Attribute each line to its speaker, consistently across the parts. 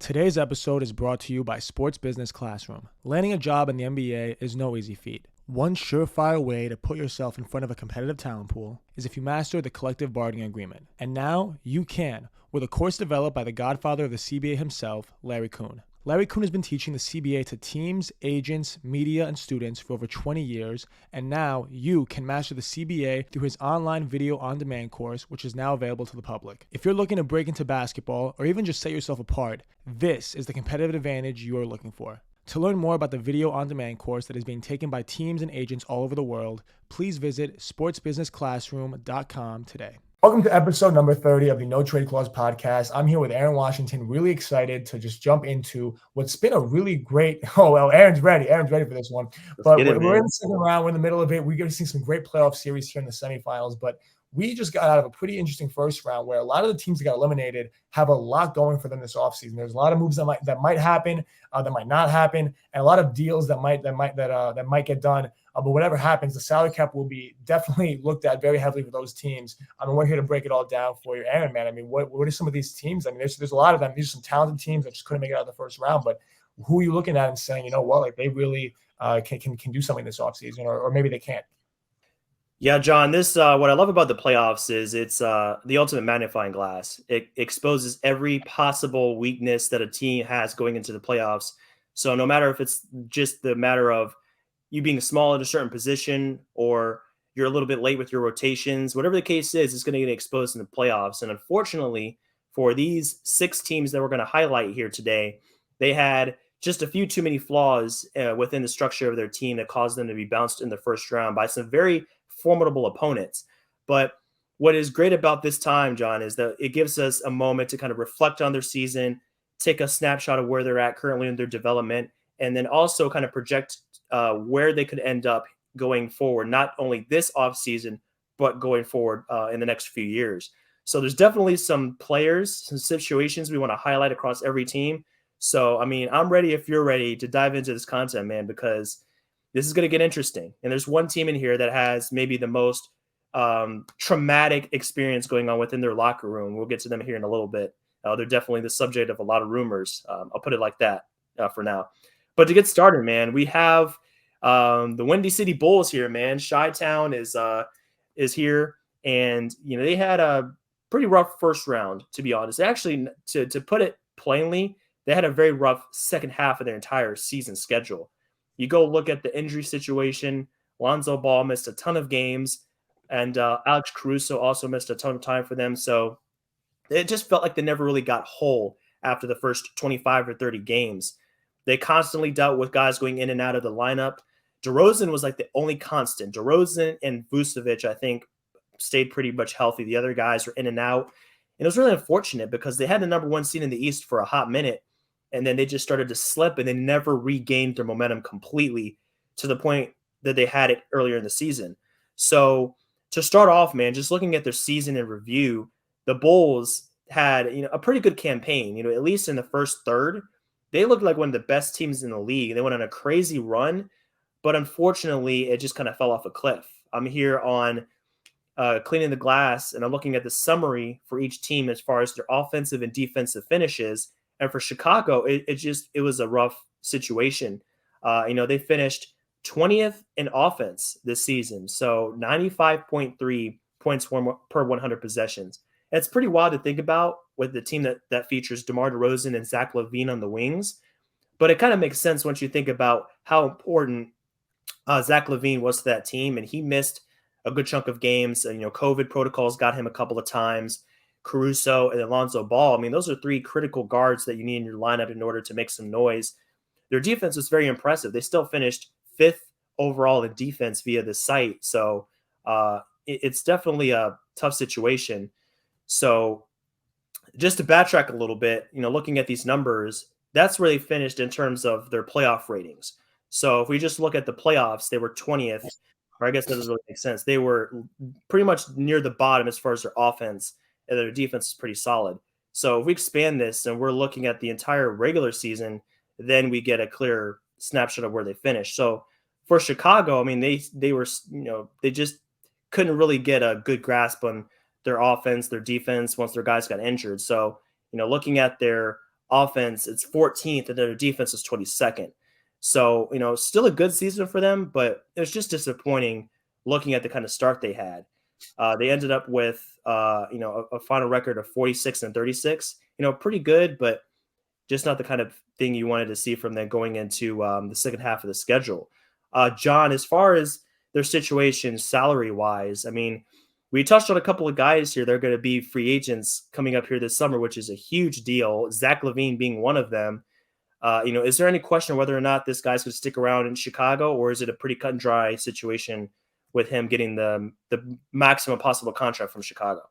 Speaker 1: Today's episode is brought to you by Sports Business Classroom. Landing a job in the NBA is no easy feat. One surefire way to put yourself in front of a competitive talent pool is if you master the collective bargaining agreement. And now you can, with a course developed by the godfather of the CBA himself, Larry Kuhn. Larry Kuhn has been teaching the CBA to teams, agents, media, and students for over 20 years, and now you can master the CBA through his online video on-demand course, which is now available to the public. If you're looking to break into basketball, or even just set yourself apart, this is the competitive advantage you are looking for. To learn more about the video on-demand course that is being taken by teams and agents all over the world, please visit sportsbusinessclassroom.com today. Welcome to episode number 30 of the No Trade Clause podcast. I'm here with Aaron Washington, really excited to just jump into what's been a really great – Aaron's ready. Aaron's ready for this one. But we're in the second round. We're in the middle of it. We're going to see some great playoff series here in the semifinals. But we just got out of a pretty interesting first round where a lot of the teams that got eliminated have a lot going for them this offseason. There's a lot of moves that might happen, that might not happen, and a lot of deals that might get done. But whatever happens, the salary cap will be definitely looked at very heavily for those teams. I mean, we're here to break it all down for you, Aaron, man. I mean, what are some of these teams? I mean, there's a lot of them. These are some talented teams that just couldn't make it out of the first round. But who are you looking at and saying, you know what, like they really can do something this offseason, or maybe they can't?
Speaker 2: Yeah, John, this what I love about the playoffs is it's the ultimate magnifying glass. It exposes every possible weakness that a team has going into the playoffs. So no matter if it's just the matter of you being small at a certain position or you're a little bit late with your rotations, whatever the case is, it's going to get exposed in the playoffs. And unfortunately, for these 6 teams that we're going to highlight here today, they had just a few too many flaws within the structure of their team that caused them to be bounced in the first round by some very formidable opponents. But what is great about this time, John, is that it gives us a moment to kind of reflect on their season, take a snapshot of where they're at currently in their development, and then also kind of project where they could end up going forward, not only this offseason, but going forward in the next few years. So there's definitely some players, some situations we want to highlight across every team. So, I mean, I'm ready if you're ready to dive into this content, man, because this is going to get interesting. And there's one team in here that has maybe the most traumatic experience going on within their locker room. We'll get to them here in a little bit. They're definitely the subject of a lot of rumors. I'll put it like that for now. But to get started, man, we have the Windy City Bulls here, man. Chi-Town is here. And, you know, they had a pretty rough first round, to be honest. Actually, to put it plainly, they had a very rough second half of their entire season schedule. You go look at the injury situation. Lonzo Ball missed a ton of games, and Alex Caruso also missed a ton of time for them. So it just felt like they never really got whole after the first 25 or 30 games. They constantly dealt with guys going in and out of the lineup. DeRozan was like the only constant. DeRozan and Vucevic, I think, stayed pretty much healthy. The other guys were in and out. And it was really unfortunate because they had the number 1 seed in the East for a hot minute, and then they just started to slip, and they never regained their momentum completely to the point that they had it earlier in the season. So to start off, man, just looking at their season in review, the Bulls had, you know, a pretty good campaign. You know, at least in the first third, they looked like one of the best teams in the league. They went on a crazy run, but unfortunately, it just kind of fell off a cliff. I'm here on Cleaning the Glass, and I'm looking at the summary for each team as far as their offensive and defensive finishes. And for Chicago, it was a rough situation. You know, they finished 20th in offense this season, so 95.3 points per 100 possessions. It's pretty wild to think about with the team that features DeMar DeRozan and Zach LaVine on the wings. But it kind of makes sense once you think about how important Zach LaVine was to that team, and he missed a good chunk of games. And, you know, COVID protocols got him a couple of times. Caruso and Alonzo Ball. I mean, those are 3 critical guards that you need in your lineup in order to make some noise. Their defense was very impressive. They still finished 5th overall in defense via the site. So it's definitely a tough situation. So just to backtrack a little bit, you know, looking at these numbers, that's where they finished in terms of their playoff ratings. So if we just look at the playoffs, they were 20th, or I guess that doesn't really make sense. They were pretty much near the bottom as far as their offense, and their defense is pretty solid. So if we expand this and we're looking at the entire regular season, then we get a clear snapshot of where they finished. So for Chicago, I mean, they were, you know, they just couldn't really get a good grasp on their offense, their defense once their guys got injured. So, you know, looking at their offense, it's 14th, and their defense is 22nd. So, still a good season for them, but it was just disappointing looking at the kind of start they had. They ended up with, a final record of 46-36. Pretty good, but just not the kind of thing you wanted to see from them going into the second half of the schedule. John, as far as their situation salary-wise, I mean, we touched on a couple of guys here. They're going to be free agents coming up here this summer, which is a huge deal. Zach LaVine being one of them. Is there any question whether or not this guy's going to stick around in Chicago, or is it a pretty cut and dry situation with him getting the maximum possible contract from Chicago?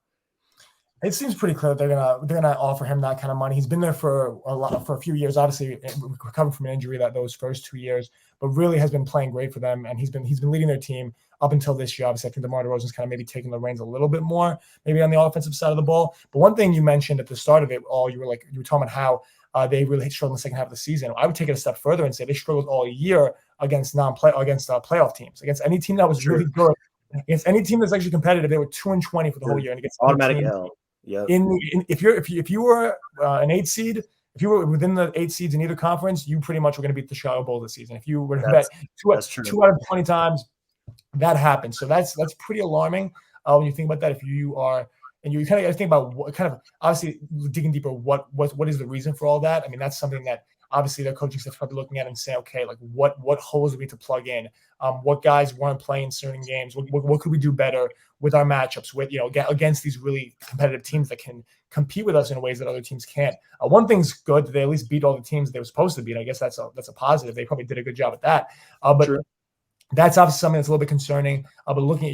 Speaker 1: It seems pretty clear they're gonna offer him that kind of money. He's been there for a few years. Obviously, recovering from an injury those first 2 years, but really has been playing great for them. And he's been leading their team up until this year. Obviously, I think DeMar DeRozan's kind of maybe taking the reins a little bit more, maybe on the offensive side of the ball. But one thing you mentioned at the start of it all, you were talking about how they really struggled in the second half of the season. I would take it a step further and say they struggled all year against playoff teams, against any team that was really good. Against any team that's actually competitive, they were 2-20 for the whole year. And against
Speaker 2: automatic L.
Speaker 1: Yeah. If you were an 8 seed, if you were within the 8 seeds in either conference, you pretty much were going to beat the Chicago Bulls this season. If you were to bet 2 out of 20 times, that happened. So that's pretty alarming when you think about that. If you are, and you kind of think about what kind of, obviously digging deeper, what is the reason for all that? I mean, that's something that obviously their coaching staff probably looking at and saying, okay, like what holes do we need to plug in? What guys weren't playing certain games? What could we do better with our matchups with, against these really competitive teams that can compete with us in ways that other teams can't? One thing's good, they at least beat all the teams they were supposed to beat. I guess that's a positive. They probably did a good job at that. But True. That's obviously something that's a little bit concerning. But looking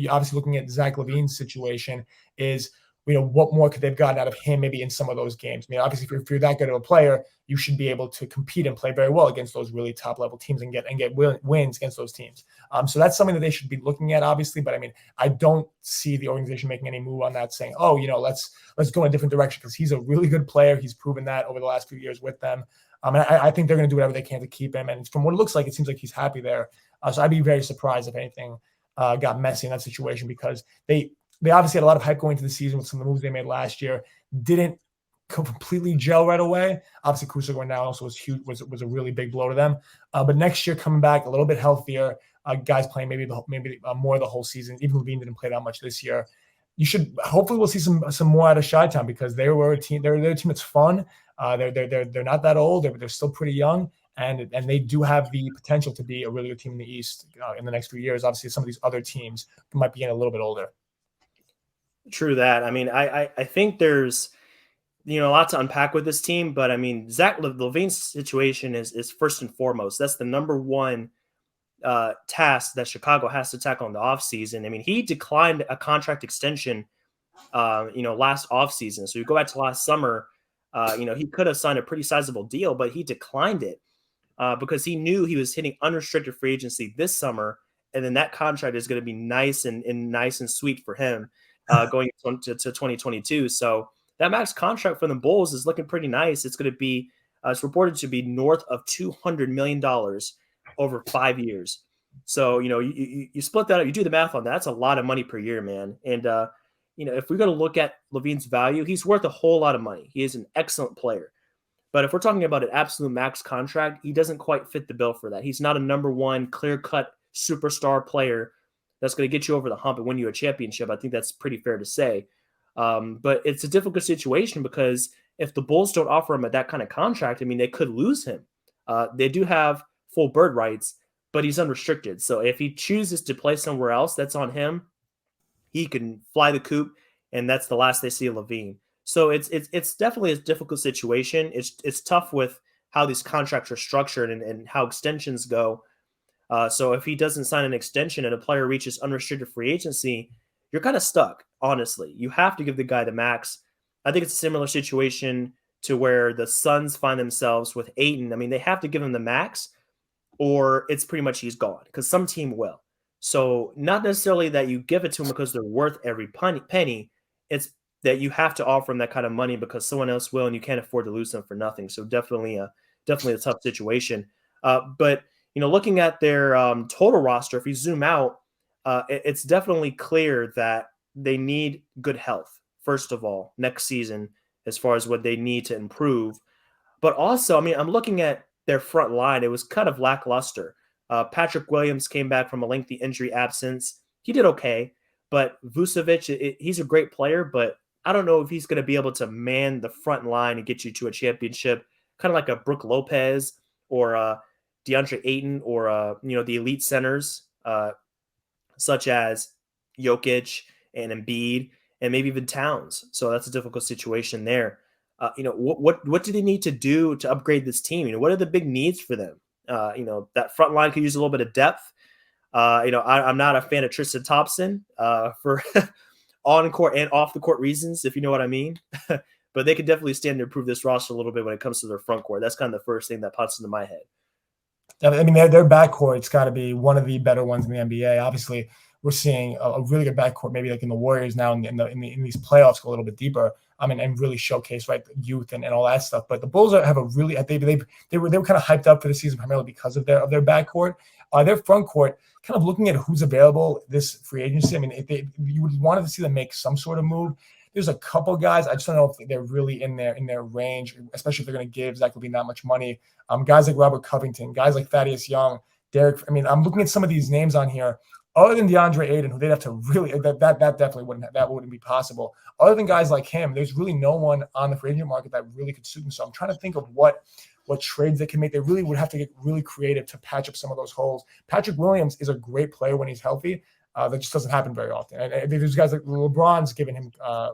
Speaker 1: at Zach LaVine's situation is, what more could they've gotten out of him maybe in some of those games? I mean, obviously, if you're that good of a player, you should be able to compete and play very well against those really top-level teams and get wins against those teams. So that's something that they should be looking at, obviously. But, I mean, I don't see the organization making any move on that, saying, oh, let's go in a different direction, because he's a really good player. He's proven that over the last few years with them. And I think they're going to do whatever they can to keep him. And from what it looks like, it seems like he's happy there. So I'd be very surprised if anything got messy in that situation, because they obviously had a lot of hype going into the season with some of the moves they made last year. Didn't completely gel right away. Obviously, Kusa going down also was huge, was a really big blow to them. But next year, coming back a little bit healthier, guys playing maybe more of the whole season. Even LaVine didn't play that much this year. Hopefully we'll see some more out of Chi-Town, because they were a team. They're a team that's fun. They're not that old. They're still pretty young. And they do have the potential to be a really good team in the East in the next few years. Obviously, some of these other teams might be getting a little bit older.
Speaker 2: True that. I mean, I think there's a lot to unpack with this team, but I mean, Zach LaVine's situation is first and foremost. That's the number one task that Chicago has to tackle in the offseason. I mean, he declined a contract extension, last offseason. So you go back to last summer, he could have signed a pretty sizable deal, but he declined it because he knew he was hitting unrestricted free agency this summer, and then that contract is going to be nice and sweet for him going to 2022. So that max contract for the Bulls is looking pretty nice. It's going to be, it's reported to be north of $200 million over 5 years. So, you split that up, you do the math on that. That's a lot of money per year, man. And, if we're going to look at LaVine's value, he's worth a whole lot of money. He is an excellent player. But if we're talking about an absolute max contract, he doesn't quite fit the bill for that. He's not a number one clear-cut superstar player that's going to get you over the hump and win you a championship. I think that's pretty fair to say. But it's a difficult situation, because if the Bulls don't offer him that kind of contract, I mean, they could lose him. They do have full bird rights, but he's unrestricted. So if he chooses to play somewhere else, that's on him. He can fly the coop, and that's the last they see of LaVine. So it's definitely a difficult situation. It's tough with how these contracts are structured and how extensions go. So if he doesn't sign an extension and a player reaches unrestricted free agency, you're kind of stuck, honestly. You have to give the guy the max. I think it's a similar situation to where the Suns find themselves with Ayton. I mean, they have to give him the max, or it's pretty much he's gone, because some team will. So not necessarily that you give it to him because they're worth every penny. It's that you have to offer him that kind of money because someone else will, and you can't afford to lose them for nothing. So definitely a tough situation. But looking at their total roster, if you zoom out, it's definitely clear that they need good health, first of all, next season, as far as what they need to improve. But also, I mean, I'm looking at their front line. It was kind of lackluster. Patrick Williams came back from a lengthy injury absence. He did okay, but Vucevic, he's a great player, but I don't know if he's going to be able to man the front line and get you to a championship, kind of like a Brook Lopez or DeAndre Ayton or the elite centers such as Jokic and Embiid and maybe even Towns. So that's a difficult situation there. What do they need to do to upgrade this team? What are the big needs for them? That front line could use a little bit of depth. I'm not a fan of Tristan Thompson for on court and off the court reasons, if you know what I mean. But they could definitely stand to improve this roster a little bit when it comes to their front court. That's kind of the first thing that pops into my head.
Speaker 1: I mean, their backcourt's got to be one of the better ones in the NBA. Obviously, we're seeing a really good backcourt, maybe like in the Warriors now, in these playoffs, go a little bit deeper. And really showcase youth and all that stuff. But the Bulls have a really they were kind of hyped up for the season primarily because of their backcourt. Their front court, kind of looking at who's available this free agency. I mean, you would want to see them make some sort of move. There's a couple guys. I just don't know if they're really in their range, especially if they're going to give Zach LaVine that much money. Guys like Robert Covington, guys like Thaddeus Young, Derek. I mean, I'm looking at some of these names on here. Other than DeAndre Ayton, who they'd have to really that definitely wouldn't be possible. Other than guys like him, there's really no one on the free agent market that really could suit them. So I'm trying to think of what trades they can make. They really would have to get really creative to patch up some of those holes. Patrick Williams is a great player when he's healthy. That just doesn't happen very often. And there's guys like LeBron's given him a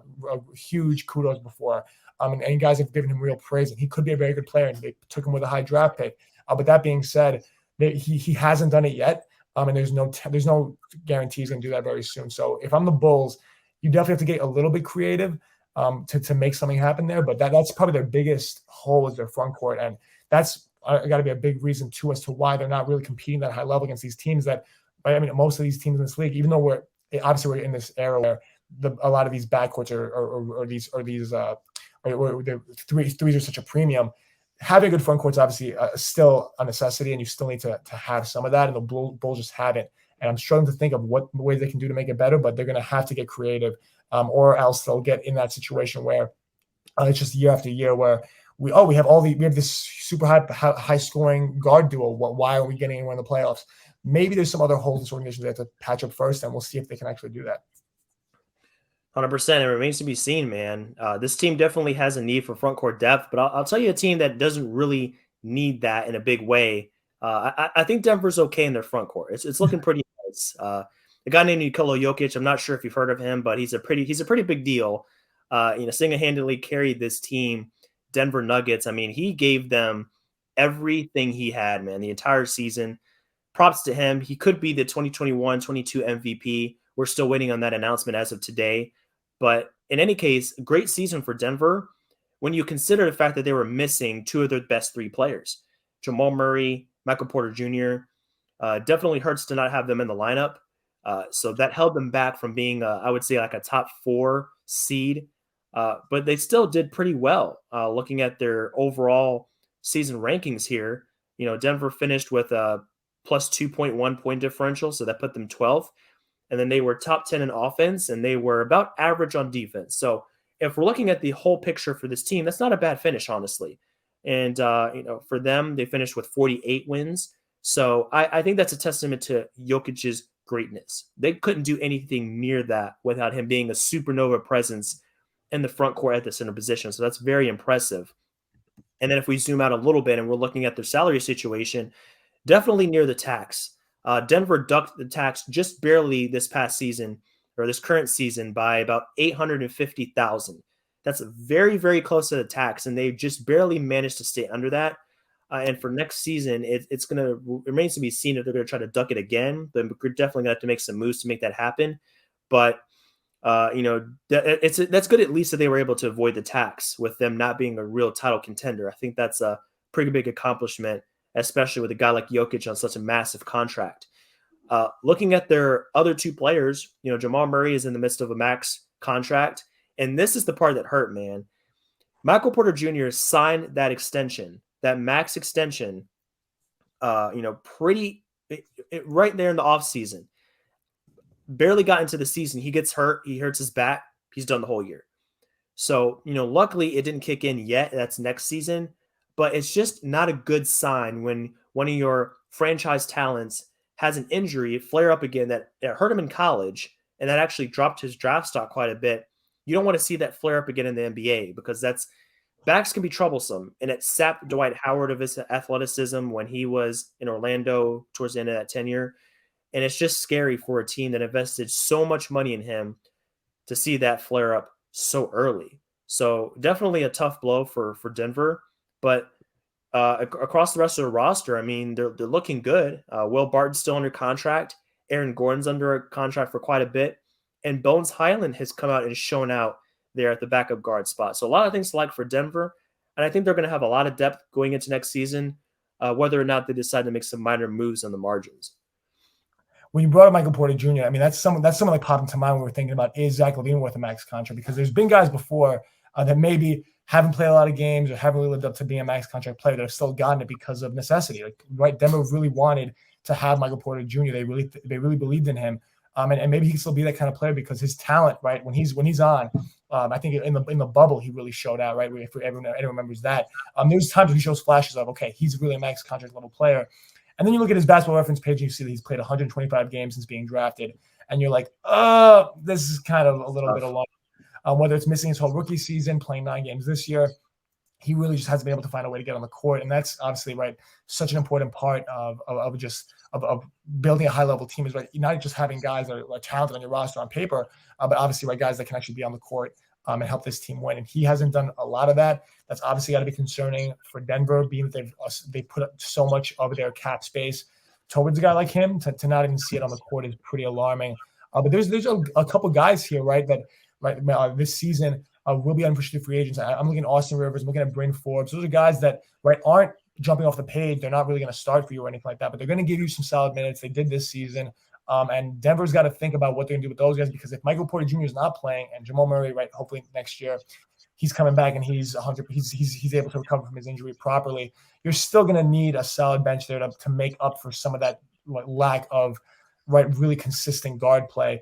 Speaker 1: huge kudos before. And guys have given him real praise. And he could be a very good player. And they took him with a high draft pick. But that being said, he hasn't done it yet. And there's no guarantee he's going to do that very soon. So if I'm the Bulls, you definitely have to get a little bit creative to make something happen there. But that's probably their biggest hole is their front court. And that's got to be a big reason, too, as to why they're not really competing at a high level against these teams that – I mean, most of these teams in this league, even though we're in this era where a lot of these backcourts the threes are such a premium. Having a good front court is obviously still a necessity, and you still need to have some of that. And the Bulls just haven't. And I'm struggling to think of what ways they can do to make it better, but they're going to have to get creative, or else they'll get in that situation where it's just year after year where we have this super high scoring guard duo. Why are we getting anywhere in the playoffs? Maybe there's some other holes in this organization they have to patch up first, and we'll see if they can actually do that.
Speaker 2: 100%. It remains to be seen, man. This team definitely has a need for front court depth, but I'll tell you a team that doesn't really need that in a big way. I think Denver's okay in their front court. It's looking pretty nice. A guy named Nikola Jokic, I'm not sure if you've heard of him, but he's a pretty big deal. Single-handedly carried this team, Denver Nuggets. I mean, he gave them everything he had, man, the entire season. Props to him. He could be the 2021-22 MVP. We're still waiting on that announcement as of today. But in any case, great season for Denver when you consider the fact that they were missing two of their best three players, Jamal Murray, Michael Porter Jr. Definitely hurts to not have them in the lineup. So that held them back from being, I would say, like a top 4 seed. But they still did pretty well looking at their overall season rankings here. Denver finished with a plus 2.1 point differential, so that put them 12th. And then they were top 10 in offense, and they were about average on defense. So if we're looking at the whole picture for this team, that's not a bad finish, honestly. And, for them, they finished with 48 wins. So I think that's a testament to Jokic's greatness. They couldn't do anything near that without him being a supernova presence in the front court at the center position. So that's very impressive. And then if we zoom out a little bit and we're looking at their salary situation, definitely near the tax. Denver ducked the tax just barely this past season, or this current season, by about $850,000. That's very, very close to the tax, and they just barely managed to stay under that. And for next season, it's going to remains to be seen if they're going to try to duck it again. But we're definitely going to have to make some moves to make that happen. But that's good at least that they were able to avoid the tax with them not being a real title contender. I think that's a pretty big accomplishment, especially with a guy like Jokic on such a massive contract. Looking at their other two players, Jamal Murray is in the midst of a max contract. And this is the part that hurt, man. Michael Porter Jr. signed that extension, that max extension, pretty right there in the offseason. Barely got into the season. He gets hurt. He hurts his back. He's done the whole year. So, luckily it didn't kick in yet. That's next season. but it's just not a good sign when one of your franchise talents has an injury flare up again that hurt him in college and that actually dropped his draft stock quite a bit. You don't want to see that flare up again in the NBA because backs can be troublesome, and it sapped Dwight Howard of his athleticism when he was in Orlando towards the end of that tenure. And it's just scary for a team that invested so much money in him to see that flare up so early. So definitely a tough blow for Denver, but across the rest of the roster, I mean, they're looking good. Will Barton's still under contract. Aaron Gordon's under a contract for quite a bit, and Bones Highland has come out and shown out there at the backup guard spot. So a lot of things to like for Denver, and I think they're going to have a lot of depth going into next season, whether or not they decide to make some minor moves on the margins.
Speaker 1: When you brought up Michael Porter Jr., I mean, that's someone that popped into mind when we were thinking about, is Zach LaVine worth a max contract? Because there's been guys before that maybe haven't played a lot of games or haven't really lived up to being a max contract player that have still gotten it because of necessity. Like, right, Denver really wanted to have Michael Porter Jr. They really believed in him, and maybe he can still be that kind of player because his talent, right, when he's on, I think in the bubble he really showed out, right. If anyone remembers that, there's times when he shows flashes of, okay, he's really a max contract level player. And then you look at his basketball reference page and you see that he's played 125 games since being drafted. And you're like, oh, this is kind of a little bit alone. Whether it's missing his whole rookie season, playing 9 games this year, he really just hasn't been able to find a way to get on the court. And that's obviously, right, such an important part of building a high-level team is, right, not just having guys that are talented on your roster on paper, but obviously, right, guys that can actually be on the court and help this team win. And he hasn't done a lot of that. That's obviously got to be concerning for Denver, being that they put up so much of their cap space towards a guy like him. To not even see it on the court is pretty alarming. But there's a couple guys here, right, that this season will be unrestricted free agents. I'm looking at Austin Rivers. I'm looking at Bryn Forbes. Those are guys that, right, aren't jumping off the page. They're not really going to start for you or anything like that, but they're going to give you some solid minutes. They did this season. And Denver's got to think about what they're going to do with those guys, because if Michael Porter Jr. is not playing and Jamal Murray, right, hopefully next year, he's coming back and he's 100, he's able to recover from his injury properly, you're still going to need a solid bench there to make up for some of that lack of, right, really consistent guard play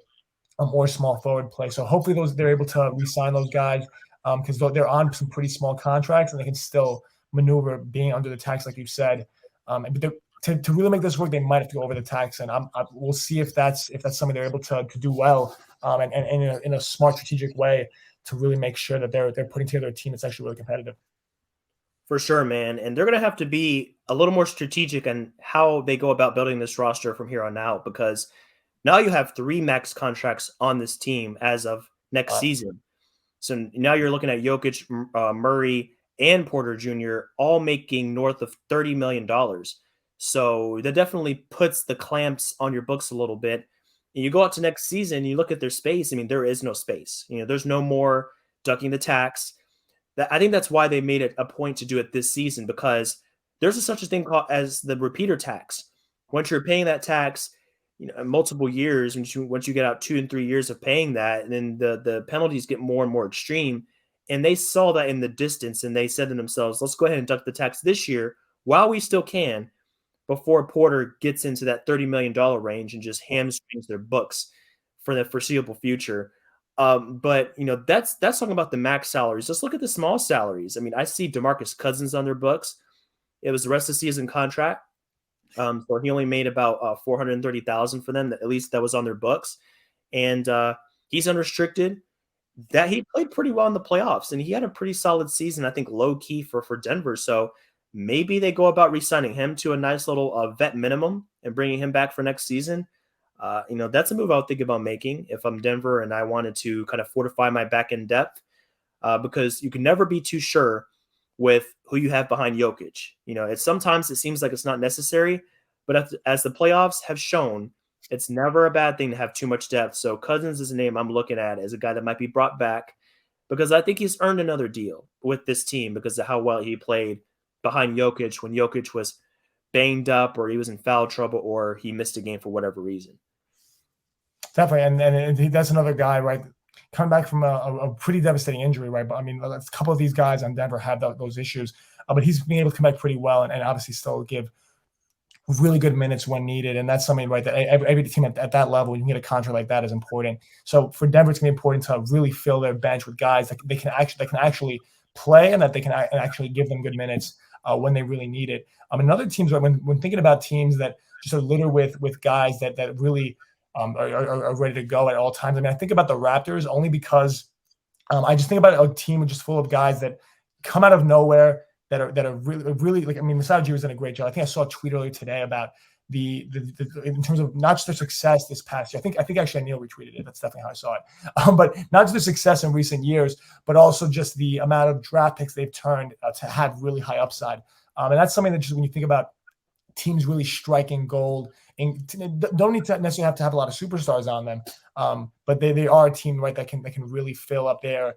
Speaker 1: or small forward play. So hopefully they're able to re-sign those guys because they're on some pretty small contracts and they can still maneuver being under the tax, like you said. But to really make this work, they might have to go over the tax, and we'll see if that's something they're able to do well, and in a smart, strategic way to really make sure that they're putting together a team that's actually really competitive.
Speaker 2: For sure, man, and they're going to have to be a little more strategic in how they go about building this roster from here on out, because now you have 3 max contracts on this team as of next season. So now you're looking at Jokic, Murray, and Porter Jr. all making north of $30 million. So that definitely puts the clamps on your books a little bit. And you go out to next season, you look at their space. I mean, there is no space. There's no more ducking the tax. I think that's why they made it a point to do it this season, because there's such a thing called as the repeater tax. Once you're paying that tax, multiple years, once you get out 2 and 3 years of paying that, and then the penalties get more and more extreme. And they saw that in the distance, and they said to themselves, let's go ahead and duck the tax this year while we still can, before Porter gets into that $30 million range and just hamstrings their books for the foreseeable future. But that's talking about the max salaries. Let's look at the small salaries. I mean, I see DeMarcus Cousins on their books. It was the rest of the season contract. So he only made about $430,000 for them. At least that was on their books. And he's unrestricted. That he played pretty well in the playoffs, and he had a pretty solid season, I think, low key for Denver. So maybe they go about re-signing him to a nice little vet minimum and bringing him back for next season. That's a move I would think about making if I'm Denver and I wanted to kind of fortify my back end depth, because you can never be too sure with who you have behind Jokic. Sometimes it seems like it's not necessary, but as the playoffs have shown, it's never a bad thing to have too much depth. So Cousins is a name I'm looking at as a guy that might be brought back, because I think he's earned another deal with this team because of how well he played behind Jokic when Jokic was banged up or he was in foul trouble or he missed a game for whatever reason.
Speaker 1: Definitely. And that's another guy, right, coming back from a pretty devastating injury, right? But I mean, a couple of these guys on Denver have those issues, but he's been able to come back pretty well and obviously still give really good minutes when needed. And that's something, right, that every team at that level, you can get a contract like that, is important. So for Denver, it's going to be important to really fill their bench with guys that they can actually play and that they can actually give them good minutes. when they really need it. And other teams, when thinking about teams that just are littered with guys that really are ready to go at all times. I mean, I think about the Raptors only because I just think about a team just full of guys that come out of nowhere that are really like. I mean, Masai was done a great job. I think I saw a tweet earlier today about the in terms of not just their success this past year. I think actually Neil retweeted it. That's definitely how I saw it. But not just the success in recent years, but also just the amount of draft picks they've turned to have really high upside. And that's something that just when you think about teams really striking gold and don't need to necessarily have to have a lot of superstars on them. But they are a team, right, that can really fill up their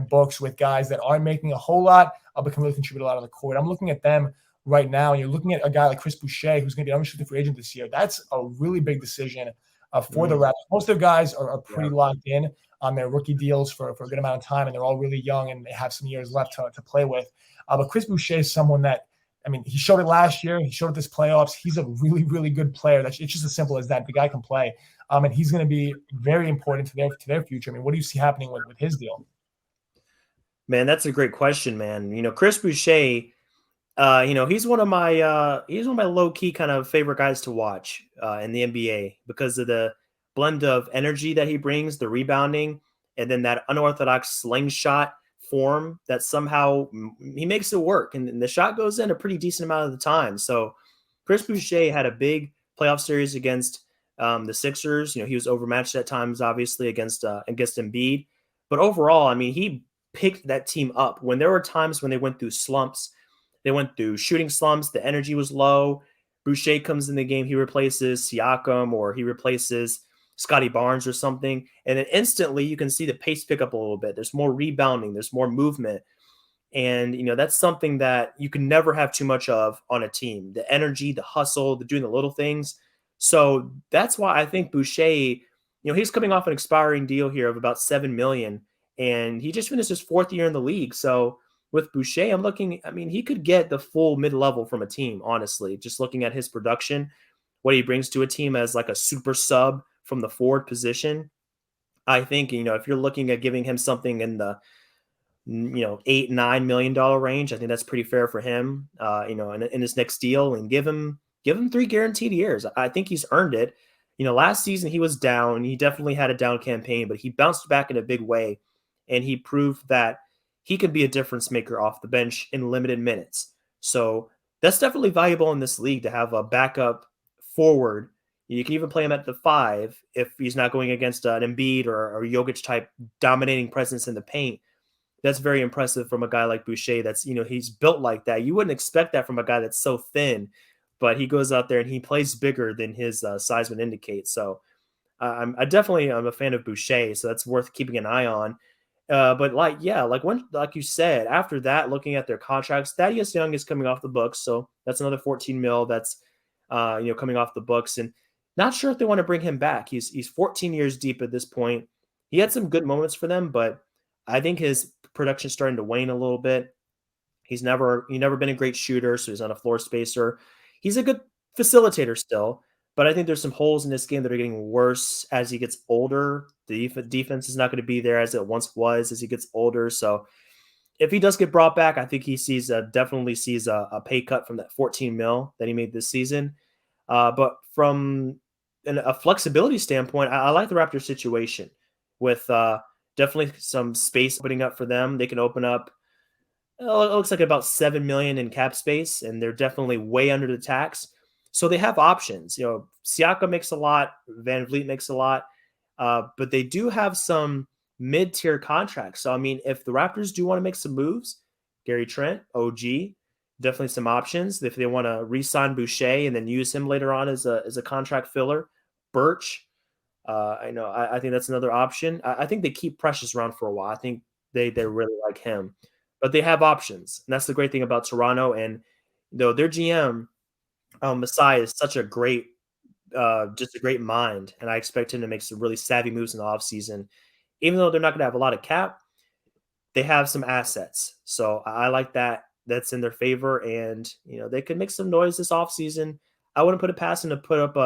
Speaker 1: books with guys that aren't making a whole lot, but can really contribute a lot on the court. I'm looking at them right now, and you're looking at a guy like Chris Boucher, who's going to be an unrestricted free agent this year. That's a really big decision for the Raptors. Most of their guys are pretty locked in on their rookie deals for a good amount of time, and they're all really young, and they have some years left to play with. But Chris Boucher is someone that, I mean, he showed it last year. He showed it this playoffs. He's a really, really good player. It's just as simple as that. The guy can play, and he's going to be very important to their future. I mean, what do you see happening with his deal?
Speaker 2: Man, that's a great question, man. Chris Boucher, he's one of my low key kind of favorite guys to watch in the NBA because of the blend of energy that he brings, the rebounding, and then that unorthodox slingshot form that somehow he makes it work, and the shot goes in a pretty decent amount of the time. So Chris Boucher had a big playoff series against the Sixers. He was overmatched at times, obviously, against Embiid. But overall, I mean, he picked that team up when there were times when they went through slumps. They went through shooting slumps. The energy was low. Boucher comes in the game. He replaces Siakam or he replaces Scotty Barnes or something. And then instantly you can see the pace pick up a little bit. There's more rebounding. There's more movement. And, that's something that you can never have too much of on a team. The energy, the hustle, the doing the little things. So that's why I think Boucher, he's coming off an expiring deal here of about $7 million. And he just finished his fourth year in the league. So with Boucher, he could get the full mid-level from a team, honestly, just looking at his production, what he brings to a team as like a super sub from the forward position. I think, if you're looking at giving him something in the, $8-9 million range, I think that's pretty fair for him, in his next deal, and give him 3 guaranteed years. I think he's earned it. Last season he was down. He definitely had a down campaign, but he bounced back in a big way. And he proved that he can be a difference maker off the bench in limited minutes. So that's definitely valuable in this league to have a backup forward. You can even play him at the 5 if he's not going against an Embiid or Jokic type dominating presence in the paint. That's very impressive from a guy like Boucher. That's, he's built like that. You wouldn't expect that from a guy that's so thin, but he goes out there and he plays bigger than his size would indicate. So I'm a fan of Boucher, so that's worth keeping an eye on. But like you said, after that, looking at their contracts, Thaddeus Young is coming off the books. So that's another 14 mil that's, coming off the books, and not sure if they want to bring him back. He's 14 years deep at this point. He had some good moments for them, but I think his production's starting to wane a little bit. He's never been a great shooter, so he's not a floor spacer. He's a good facilitator still, but I think there's some holes in this game that are getting worse as he gets older. The defense is not going to be there as it once was as he gets older. So if he does get brought back, I think he definitely sees a pay cut from that 14 mil that he made this season. But from a flexibility standpoint, I like the Raptors situation with definitely some space opening up for them. They can open up, it looks like about $7 million in cap space, and they're definitely way under the tax. So they have options. Siakam makes a lot, Van Vliet makes a lot, but they do have some mid-tier contracts. So, if the Raptors do want to make some moves, Gary Trent, OG, definitely some options. If they want to re-sign Boucher and then use him later on as a contract filler, Birch, I think that's another option. I think they keep Precious around for a while. I think they really like him, but they have options, and that's the great thing about Toronto. And their GM, Masai, is such a great, just a great mind, and I expect him to make some really savvy moves in the offseason. Even though they're not going to have a lot of cap, they have some assets, so I like that. That's in their favor, and they could make some noise this offseason. I wouldn't put it past them to put up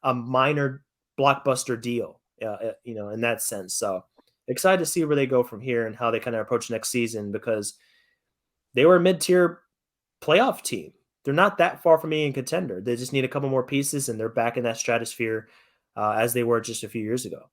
Speaker 2: a minor blockbuster deal, in that sense. So excited to see where they go from here and how they kind of approach next season, because they were a mid-tier playoff team. They're not that far from being a contender. They just need a couple more pieces, and they're back in that stratosphere as they were just a few years ago.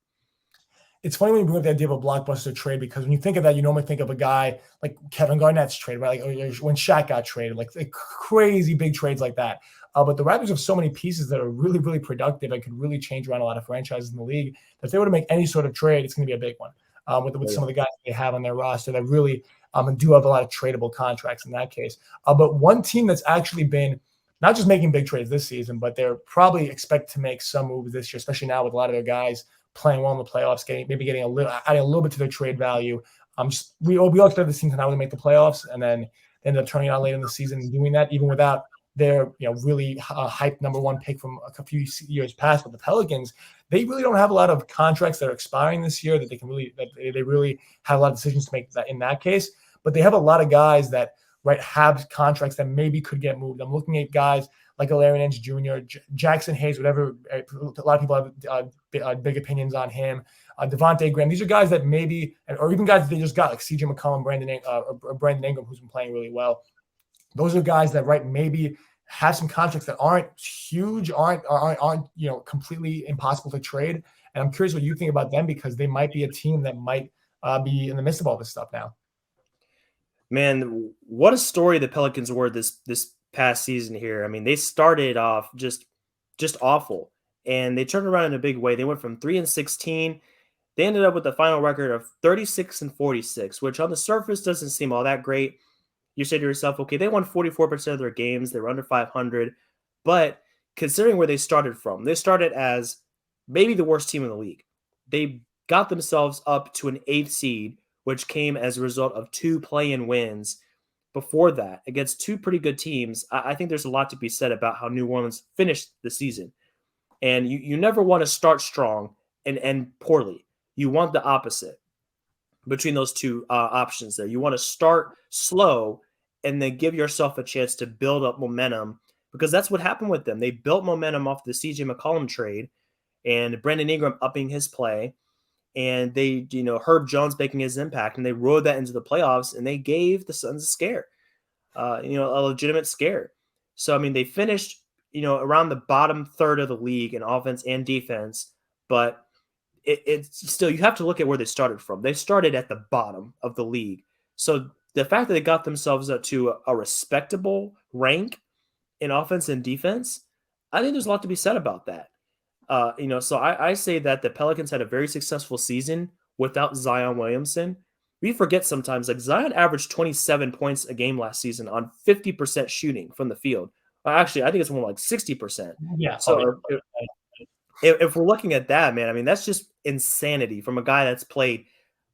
Speaker 1: It's funny when you bring up the idea of a blockbuster trade, because when you think of that, you normally think of a guy like Kevin Garnett's trade, right? Like when Shaq got traded, like crazy big trades like that. But the Raptors have so many pieces that are really, really productive and could really change around a lot of franchises in the league. That if they were to make any sort of trade, it's going to be a big one with some of the guys they have on their roster that really do have a lot of tradable contracts in that case. But one team that's actually been not just making big trades this season, but they're probably expect to make some moves this year, especially now with a lot of their guys playing well in the playoffs, adding a little bit to their trade value. We all expected this team to not really make the playoffs, and then they ended up turning out late in the season and doing that, even without their really hyped number one pick from a few years past. But the Pelicans, they really don't have a lot of contracts that are expiring this year that they really have a lot of decisions to make that in that case. But they have a lot of guys that have contracts that maybe could get moved. I'm looking at guys like Larry Nance Jr., Jackson Hayes, whatever. A lot of people have big opinions on him. Devontae Graham. These are guys that maybe, or even guys that they just got, like CJ McCollum, Brandon Ingram, who's been playing really well. Those are guys that maybe have some contracts that aren't huge, aren't completely impossible to trade. And I'm curious what you think about them, because they might be a team that might be in the midst of all this stuff now.
Speaker 2: Man, what a story the Pelicans were this past season here. I mean, they started off just awful, and they turned around in a big way. They went from 3-16. They ended up with a final record of 36-46, which on the surface doesn't seem all that great. You say to yourself, okay, they won 44% of their games. They were under 500. But considering where they started from, they started as maybe the worst team in the league. They got themselves up to an 8th seed, which came as a result of 2 play-in wins before that against 2 pretty good teams. I think there's a lot to be said about how New Orleans finished the season. And you never want to start strong and end poorly. You want the opposite between those two options there. You want to start slow and then give yourself a chance to build up momentum, because that's what happened with them. They built momentum off the CJ McCollum trade and Brandon Ingram upping his play. And they, Herb Jones making his impact, and they rode that into the playoffs, and they gave the Suns a scare, a legitimate scare. So, I mean, they finished, around the bottom third of the league in offense and defense, but it's still, you have to look at where they started from. They started at the bottom of the league. So the fact that they got themselves up to a respectable rank in offense and defense, I think there's a lot to be said about that. So I say that the Pelicans had a very successful season without Zion Williamson. We forget sometimes, like, Zion averaged 27 points a game last season on 50% shooting from the field. Actually, I think it's more like 60%.
Speaker 1: Yeah.
Speaker 2: So if we're looking at that, man, I mean, that's just insanity from a guy that's played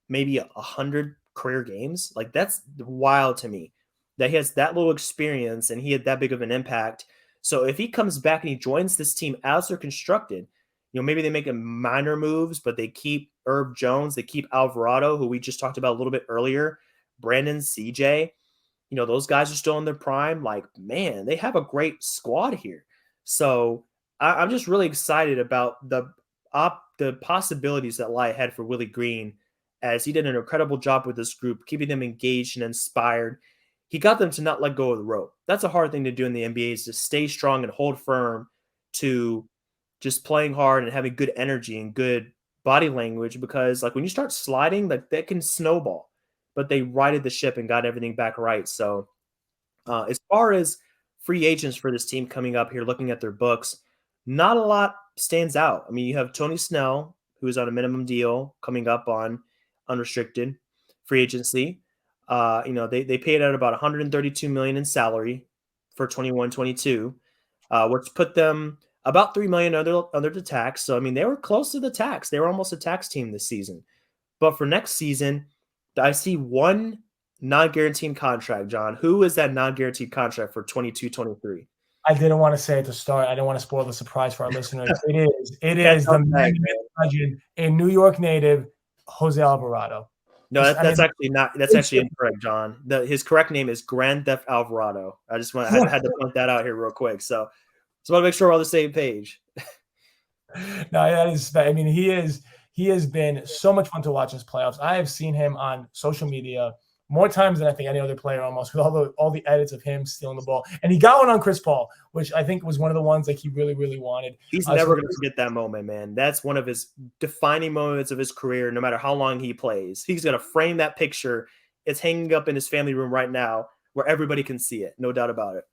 Speaker 2: maybe 100 career games. Like, that's wild to me that he has that little experience and he had that big of an impact. So if he comes back and he joins this team as they're constructed, maybe they make minor moves, but they keep Herb Jones, they keep Alvarado, who we just talked about a little bit earlier, Brandon, CJ, those guys are still in their prime. Like, man, they have a great squad here. So I'm just really excited about the possibilities that lie ahead for Willie Green, as he did an incredible job with this group, keeping them engaged and inspired. He got them to not let go of the rope. That's a hard thing to do in the NBA, is to stay strong and hold firm to just playing hard and having good energy and good body language, because like when you start sliding, like that can snowball. But they righted the ship and got everything back right. So as far as free agents for this team coming up here, looking at their books, not a lot stands out. I mean, you have Tony Snell, who is on a minimum deal coming up on unrestricted free agency. They paid out about $132 million in salary for 21-22, which put them about $3 million under the tax. So, I mean, they were close to the tax. They were almost a tax team this season. But for next season, I see one non-guaranteed contract, John. Who is that non-guaranteed contract for 22-23?
Speaker 1: I didn't want to say it to start. I didn't want to spoil the surprise for our listeners. It is the legend, a New York native, Jose Alvarado.
Speaker 2: No, that's actually incorrect, John. His correct name is Grand Theft Alvarado. I had to point that out here real quick. So just want to make sure we're on the same page.
Speaker 1: No, that is. I mean, he has been so much fun to watch in his playoffs. I have seen him on social media more times than I think any other player almost, with all the edits of him stealing the ball. And he got one on Chris Paul, which I think was one of the ones like he really, really wanted.
Speaker 2: He's never going to forget that moment, man. That's one of his defining moments of his career, no matter how long he plays. He's going to frame that picture. It's hanging up in his family room right now where everybody can see it. No doubt about it.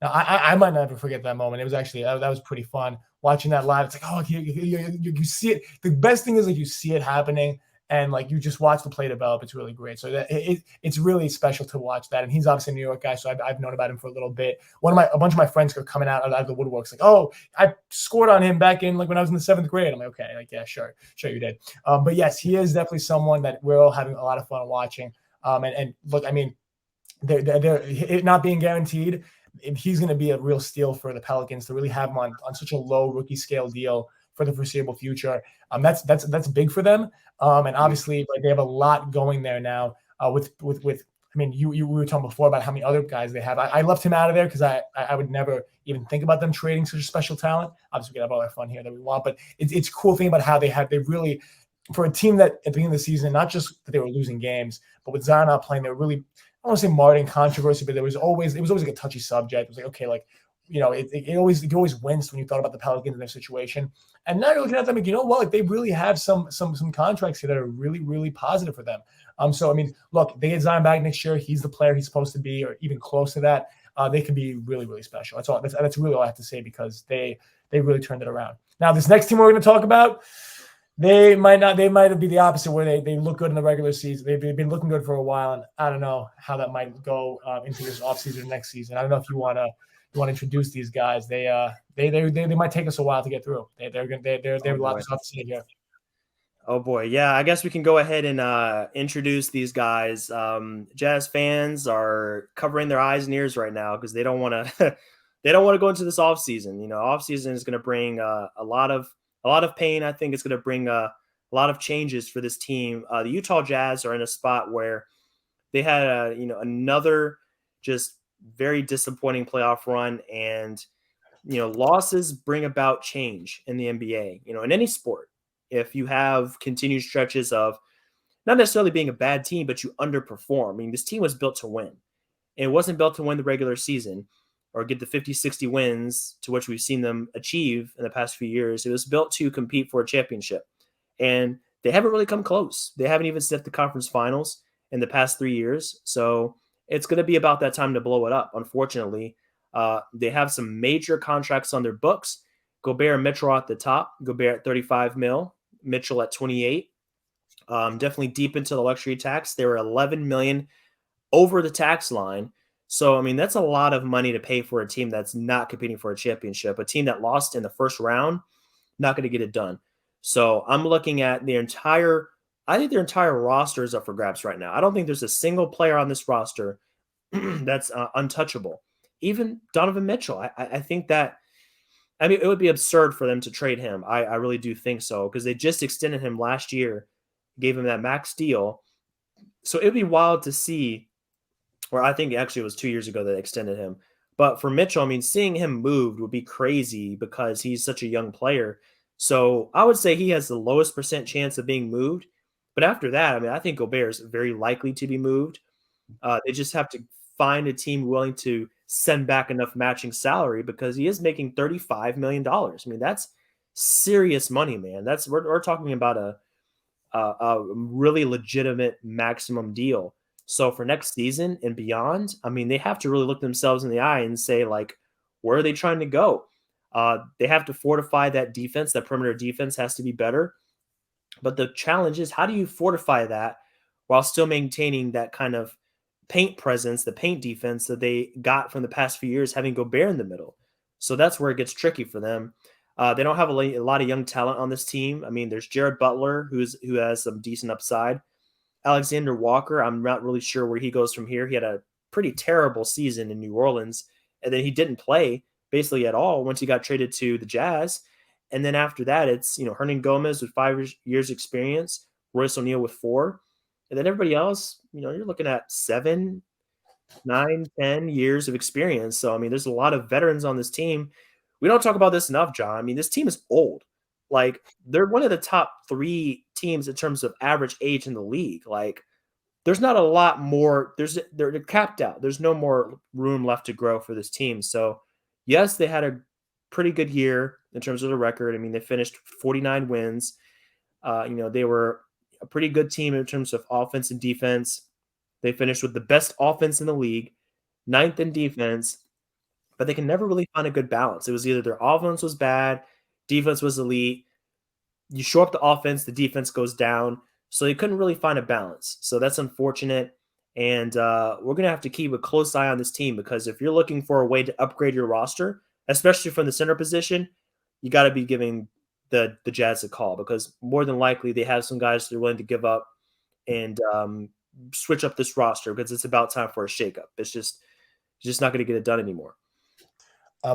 Speaker 1: Now, I might never forget that moment. It was actually, that was pretty fun. Watching that live, it's like, oh, you see it. The best thing is like you see it happening and like you just watch the play develop. It's really great. So it's really special to watch that. And he's obviously a New York guy, so I've known about him for a little bit. A bunch of my friends are coming out of the woodworks like, oh, I scored on him back in like when I was in the 7th grade. I'm like, okay, like yeah, sure you did. But yes, he is definitely someone that we're all having a lot of fun watching. And look, I mean, they're it not being guaranteed. He's going to be a real steal for the Pelicans to really have him on such a low rookie scale deal for the foreseeable future. That's big for them. And obviously like, they have a lot going there now with I mean, we were talking before about how many other guys they have. I left him out of there because I would never even think about them trading such a special talent. Obviously, we can have all our fun here that we want, but it's a cool thing about how they really, for a team that at the beginning of the season, not just that they were losing games, but with Zion not playing, they were really, I don't want to say marred in controversy, but it was always like a touchy subject. It was like, okay, like, you know, it always winced when you thought about the Pelicans and their situation. And now you're looking at them and you know what, like they really have some contracts here that are really, really positive for them. So I mean, look, they get Zion back next year. He's the player he's supposed to be, or even close to that. They can be really, really special. That's really all I have to say because they really turned it around. Now, this next team we're going to talk about, they might be the opposite where they look good in the regular season. They've been looking good for a while, and I don't know how that might go into this offseason next season. I don't know if you want to introduce these guys. They might take us a while to get through. They're a lot of stuff to say here.
Speaker 2: Oh boy, yeah. I guess we can go ahead and introduce these guys. Jazz fans are covering their eyes and ears right now because they don't want to go into this offseason. You know, offseason is going to bring a lot of pain. I think it's going to bring a lot of changes for this team. The Utah Jazz are in a spot where they had another just very disappointing playoff run, and losses bring about change in the NBA. In any sport, if you have continued stretches of not necessarily being a bad team, but you underperform. I mean, this team was built to win. It wasn't built to win the regular season or get the 50, 60 wins to which we've seen them achieve in the past few years. It was built to compete for a championship. And they haven't really come close. They haven't even sniffed the conference finals in the past 3 years. So it's going to be about that time to blow it up, unfortunately. They have some major contracts on their books. Gobert and Mitchell at the top. Gobert at $35 million, Mitchell at $28 million. Definitely deep into the luxury tax. They were $11 million over the tax line. So, I mean, that's a lot of money to pay for a team that's not competing for a championship. A team that lost in the first round, not going to get it done. So I'm looking at I think their entire roster is up for grabs right now. I don't think there's a single player on this roster that's untouchable. Even Donovan Mitchell. I think that, I mean, it would be absurd for them to trade him. I really do think so, because they just extended him last year, gave him that max deal. So it would be wild to see, or I think actually it was 2 years ago that they extended him. But for Mitchell, I mean, seeing him moved would be crazy because he's such a young player. So I would say he has the lowest % chance of being moved. But after that, I mean, I think Gobert is very likely to be moved. They just have to find a team willing to send back enough matching salary because he is making $35 million. I mean, that's serious money, man. We're talking about a really legitimate maximum deal. So for next season and beyond, I mean, they have to really look themselves in the eye and say, like, where are they trying to go? They have to fortify that defense. That perimeter defense has to be better. But the challenge is, how do you fortify that while still maintaining that kind of paint presence, the paint defense that they got from the past few years, having Gobert in the middle? So that's where it gets tricky for them. They don't have a lot of young talent on this team. I mean, there's Jared Butler, who has some decent upside. Alexander Walker, I'm not really sure where he goes from here. He had a pretty terrible season in New Orleans, and then he didn't play basically at all once he got traded to the Jazz. And then after that, it's, Hernan Gomez with 5 years experience, Royce O'Neal with 4. And then everybody else, you're looking at 7, 9, 10 years of experience. So, I mean, there's a lot of veterans on this team. We don't talk about this enough, John. I mean, this team is old. Like, they're one of the top 3 teams in terms of average age in the league. Like, there's not a lot more. They're capped out. There's no more room left to grow for this team. So, yes, they had a pretty good year in terms of the record. I mean, they finished 49 wins. They were a pretty good team in terms of offense and defense. They finished with the best offense in the league, ninth in defense, but they can never really find a good balance. It was either their offense was bad, defense was elite. You show up the offense, the defense goes down. So they couldn't really find a balance. So that's unfortunate. And we're going to have to keep a close eye on this team, because if you're looking for a way to upgrade your roster, especially from the center position, you got to be giving the Jazz a call, because more than likely they have some guys they're willing to give up and switch up this roster, because it's about time for a shakeup. It's just not going to get it done anymore.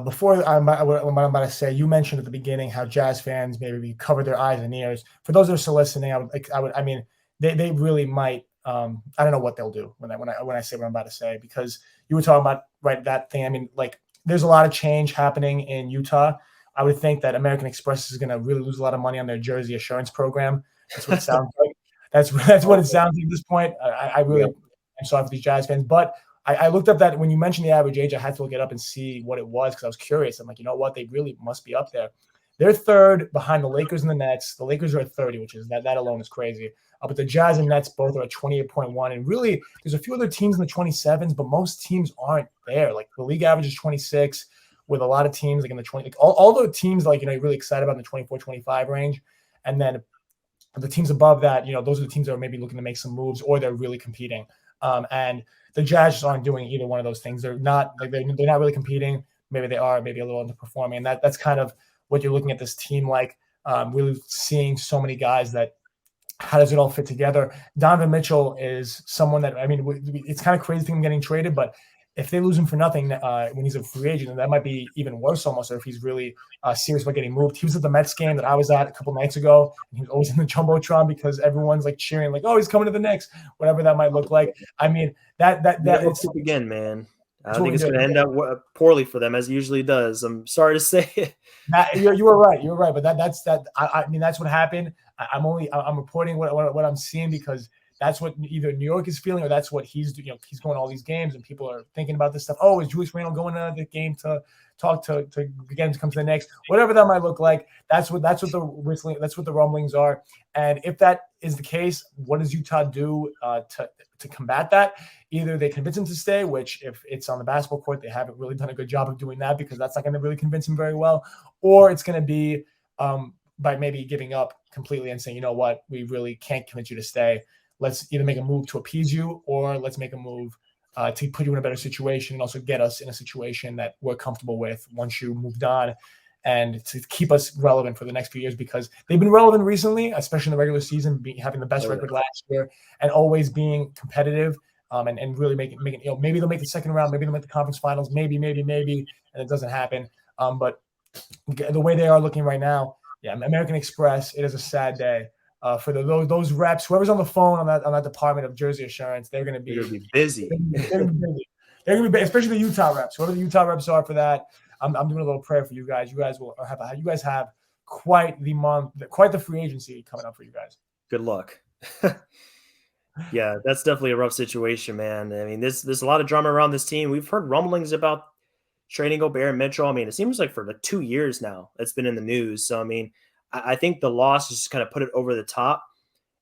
Speaker 1: Before what I'm about to say, you mentioned at the beginning how Jazz fans maybe cover their eyes and ears. For those that are still listening, I mean, they really might. I don't know what they'll do when I say what I'm about to say, because you were talking about that thing. I mean, like, there's a lot of change happening in Utah. I would think that American Express is going to really lose a lot of money on their jersey assurance program. That's what it sounds like. That's what it sounds like at this point. I'm sorry for these Jazz fans, but I looked up that when you mentioned the average age, I had to look it up and see what it was, because I was curious. I'm like, you know what? They really must be up there. They're third behind the Lakers and the Nets. The Lakers are at 30, which is that alone is crazy. But the Jazz and Nets both are at 28.1. And really, there's a few other teams in the 27s, but most teams aren't there. Like, the league average is 26, with a lot of teams like in the 20. Like, all the teams, like, you're really excited about in the 24, 25 range. And then the teams above that, those are the teams that are maybe looking to make some moves, or they're really competing. And the Jazz just aren't doing either one of those things. They're not really competing. Maybe they are, maybe a little underperforming. And that's kind of what you're looking at this team like, really seeing so many guys that, how does it all fit together? Donovan Mitchell is someone that, I mean, it's kind of crazy him getting traded, but if they lose him for nothing when he's a free agent, then that might be even worse almost, or if he's really serious about getting moved. He was at the Mets game that I was at a couple nights ago, and he was always in the Jumbotron because everyone's like cheering, like, oh, he's coming to the Knicks, whatever that might look like. I mean, it's
Speaker 2: again, man. I think it's going to end up poorly for them, as it usually does. I'm sorry to say it.
Speaker 1: You were right. You were right. But I mean, that's what happened. I'm reporting what I'm seeing, because that's what either New York is feeling, or that's what he's doing. He's going to all these games, and people are thinking about this stuff. Oh, is Julius Randle going to the game to talk to get him to come to the Knicks? Whatever that might look like. That's what the rumblings are. And if that is the case, what does Utah do to combat that? Either they convince him to stay, which, if it's on the basketball court, they haven't really done a good job of doing that, because that's not going to really convince him very well. Or it's going to be by maybe giving up completely and saying, you know what, we really can't convince you to stay. Let's either make a move to appease you, or let's make a move to put you in a better situation and also get us in a situation that we're comfortable with once you moved on, and to keep us relevant for the next few years, because they've been relevant recently, especially in the regular season, having the best record last year and always being competitive, and really making, maybe they'll make the second round, maybe they'll make the conference finals, maybe, and it doesn't happen. But the way they are looking right now, American Express, it is a sad day. For those reps, whoever's on the phone on that department of jersey assurance, they're going to be
Speaker 2: busy.
Speaker 1: They're going to be busy, especially the Utah reps. Whoever the Utah reps are for that, I'm doing a little prayer for you guys. You guys have quite the month, quite the free agency coming up for you guys.
Speaker 2: Good luck. Yeah, that's definitely a rough situation, man. I mean, there's a lot of drama around this team. We've heard rumblings about trading Gobert and Mitchell. I mean, it seems like for 2 years now it's been in the news. So, I mean, I think the loss just kind of put it over the top,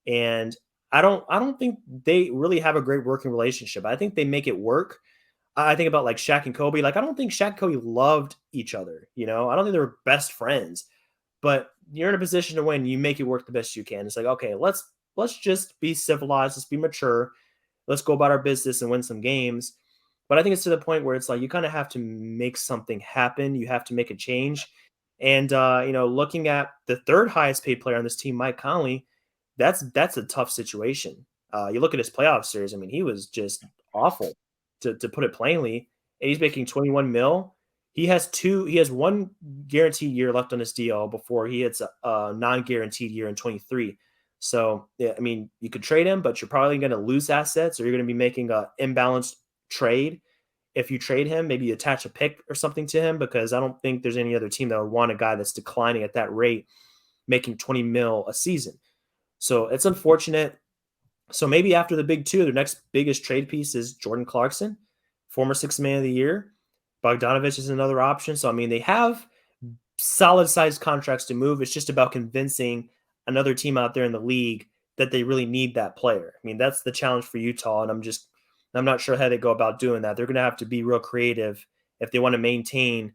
Speaker 2: and I don't think they really have a great working relationship. I think they make it work. I think about like Shaq and Kobe. Like, I don't think Shaq and Kobe loved each other. I don't think they were best friends, but you're in a position to win. You make it work the best you can. It's like, okay, let's just be civilized. Let's be mature. Let's go about our business and win some games. But I think it's to the point where it's like, you kind of have to make something happen. You have to make a change. And, looking at the third highest paid player on this team, Mike Conley, that's a tough situation. You look at his playoff series. I mean, he was just awful, to put it plainly. And he's making $21 million. He has one guaranteed year left on his deal before he hits a non-guaranteed year in 23. So, yeah, I mean, you could trade him, but you're probably going to lose assets, or you're going to be making an imbalanced trade. If you trade him, maybe you attach a pick or something to him, because I don't think there's any other team that would want a guy that's declining at that rate, making $20 million a season. So it's unfortunate. So maybe after the big two, their next biggest trade piece is Jordan Clarkson, former sixth man of the year. Bogdanovich is another option. So, I mean, they have solid sized contracts to move. It's just about convincing another team out there in the league that they really need that player. I mean, that's the challenge for Utah. And I'm not sure how they go about doing that. They're going to have to be real creative if they want to maintain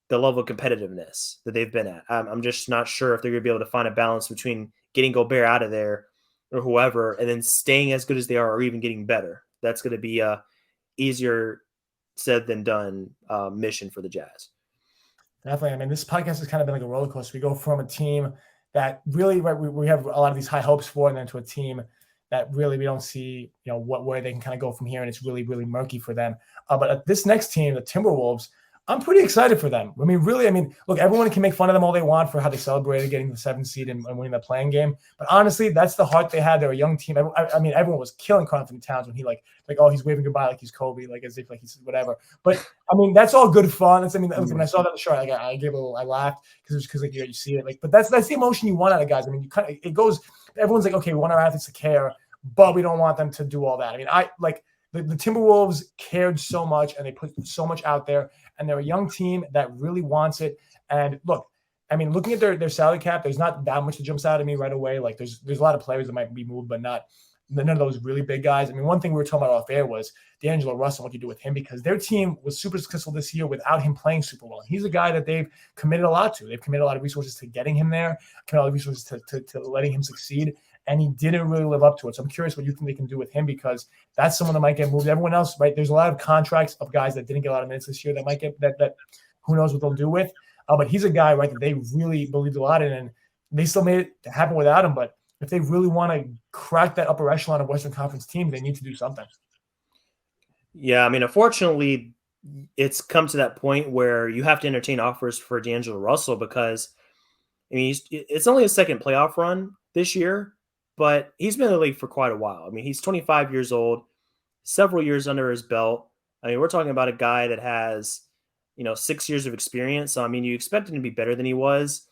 Speaker 2: the level of competitiveness that they've been at. I'm just not sure if they're going to be able to find a balance between getting Gobert out of there or whoever, and then staying as good as they are, or even getting better. That's going to be a easier said than done mission for the Jazz.
Speaker 1: Definitely. I mean, this podcast has kind of been like a roller coaster. We go from a team that really, right, we have a lot of these high hopes for, and then to a team that really we don't see, where they can kind of go from here, and it's really, really murky for them. But this next team, the Timberwolves, I'm pretty excited for them. I mean, look, everyone can make fun of them all they want for how they celebrated getting the 7th seed and winning the playing game. But honestly, that's the heart they had. They're a young team. I mean, everyone was killing Carlton Towns when he he's waving goodbye like he's Kobe, like as if like he's whatever. But I mean, that's all good fun. When I saw that in the show, I gave a little, I laughed because like you see it. But that's the emotion you want out of guys. I mean, it goes. Everyone's like, okay, we want our athletes to care, but we don't want them to do all that. I mean, the Timberwolves cared so much, and they put so much out there, and they're a young team that really wants it. And look, I mean, looking at their salary cap, there's not that much that jumps out at me right away. Like there's a lot of players that might be moved, but none of those really big guys. I mean, one thing we were talking about off air was D'Angelo Russell, what you do with him, because their team was super successful this year without him playing super well. He's a guy that they've committed a lot to. They've committed a lot of resources to getting him there, committed a lot of resources to letting him succeed. And he didn't really live up to it. So I'm curious what you think they can do with him, because that's someone that might get moved. Everyone else, right? There's a lot of contracts of guys that didn't get a lot of minutes this year that might get that who knows what they'll do with. But he's a guy, right, that they really believed a lot in, and they still made it happen without him. But if they really want to crack that upper echelon of Western Conference team, they need to do something.
Speaker 2: Yeah, I mean, unfortunately, it's come to that point where you have to entertain offers for D'Angelo Russell because, I mean, it's only his second playoff run this year, but he's been in the league for quite a while. I mean, he's 25 years old, several years under his belt. I mean, we're talking about a guy that has, 6 years of experience. So, I mean, you expect him to be better than he was.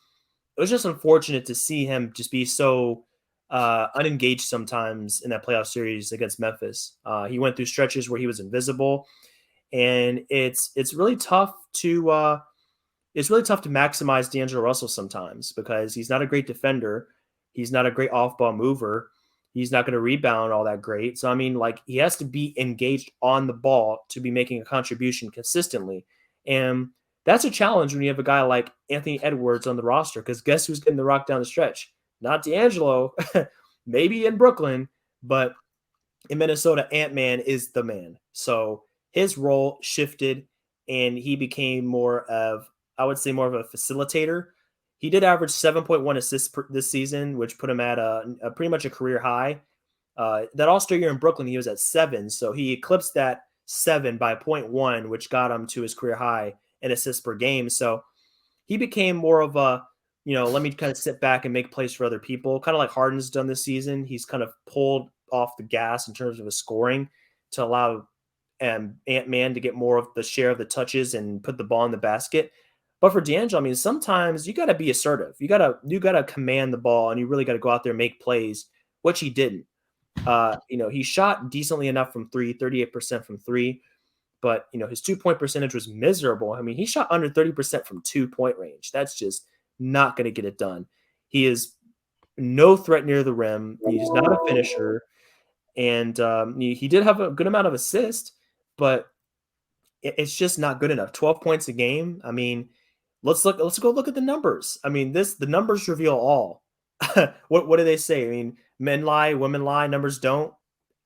Speaker 2: It was just unfortunate to see him just be so unengaged sometimes in that playoff series against Memphis. He went through stretches where he was invisible, and it's really tough to maximize D'Angelo Russell sometimes because he's not a great defender. He's not a great off-ball mover. He's not going to rebound all that great. So, I mean, like, he has to be engaged on the ball to be making a contribution consistently. And that's a challenge when you have a guy like Anthony Edwards on the roster, because guess who's getting the rock down the stretch? Not D'Angelo, maybe in Brooklyn, but in Minnesota, Ant-Man is the man. So his role shifted, and he became more of a facilitator. He did average 7.1 assists this season, which put him at a pretty much a career high. That All-Star year in Brooklyn, he was at 7, so he eclipsed that 7 by 0.1, which got him to his career high in assists per game. So he became more of a, let me kind of sit back and make plays for other people, kind of like Harden's done this season. He's kind of pulled off the gas in terms of his scoring to allow Ant-Man to get more of the share of the touches and put the ball in the basket. But for D'Angelo, I mean, sometimes you got to be assertive. You got to command the ball, and you really got to go out there and make plays, which he didn't. He shot decently enough from 3, 38% from 3, but his 2-point percentage was miserable. I mean, he shot under 30% from 2-point range. That's just not going to get it done. He is no threat near the rim. He's not a finisher, and he did have a good amount of assists, but it's just not good enough. 12 points a game. I mean, let's go look at the numbers. I mean, the numbers reveal all. What do they say? I mean, men lie, women lie, numbers don't.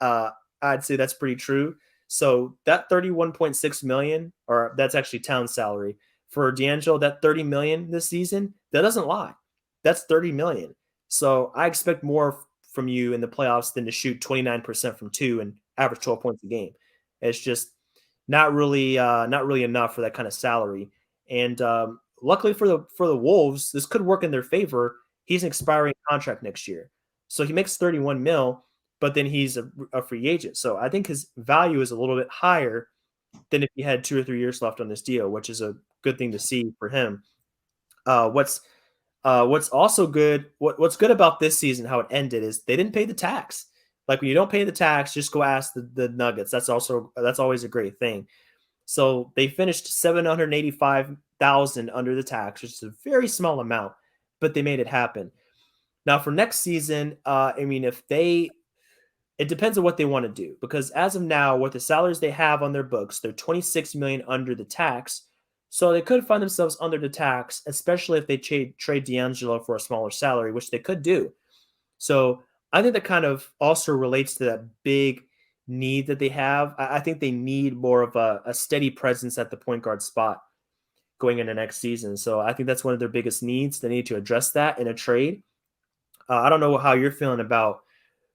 Speaker 2: I'd say that's pretty true. So that $31.6 million, or that's actually town salary for D'Angelo, that $30 million this season, that doesn't lie. That's $30 million. So I expect more from you in the playoffs than to shoot 29% from 2 and average 12 points a game. It's just not really enough for that kind of salary. And luckily for the Wolves, this could work in their favor. He's an expiring contract next year, so he makes 31 mil, but then he's a free agent. So I think his value is a little bit higher than if he had 2 or 3 years left on this deal, which is a good thing to see for him. What's also good, what's good about this season, how it ended, is they didn't pay the tax. Like when you don't pay the tax, just go ask the Nuggets. That's always a great thing. So they finished 785,000 under the tax, which is a very small amount, but they made it happen. Now for next season, I mean, it depends on what they want to do, because as of now, with the salaries they have on their books, they're 26 million under the tax. So they could find themselves under the tax, especially if they trade D'Angelo for a smaller salary, which they could do. So I think that kind of also relates to that big need that they have. I think they need more of a steady presence at the point guard spot going into next season. So I think that's one of their biggest needs. They need to address that in a trade. I don't know how you're feeling about,